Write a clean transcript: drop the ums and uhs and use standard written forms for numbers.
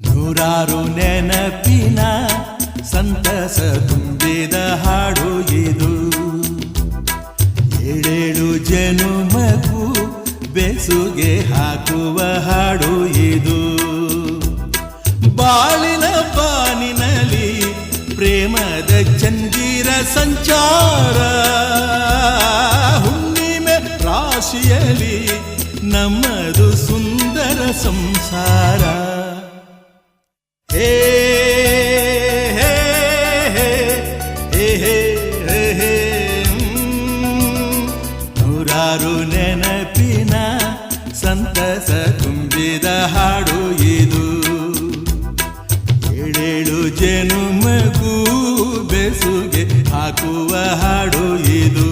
ನೂರಾರು ನೆನಪಿನ ಸಂತಸ ತುಂಬಿದ ಹಾಡು ಇದು. ಏಳೇಳು ಜನುಮಗೂ ಬೆಸುಗೆ ಹಾಕುವ ಹಾಡು ಇದು. ಬಾಳಿನ ಬಾನಿನಲ್ಲಿ ಪ್ರೇಮದ ಚಂದಿರ ಸಂಚಾರ, ಹುಣ್ಣಿಮೆ ರಾಶಿಯಲ್ಲಿ ನಮ್ಮದು ಸುಂದರ ಸಂಸಾರ. ಹೇ ಹೇ ಹೇ ಹೇ ಹೇ ಹೇ ನೂರಾರು ನೆನಪಿನ ಸಂತಸ ತುಂಬಿದ ಹಾಡು ಇದು. ಏಳೇಳು ಜನುಮಗೂ ಬೆಸುಗೆ ಹಾಕುವ ಹಾಡು ಇದು.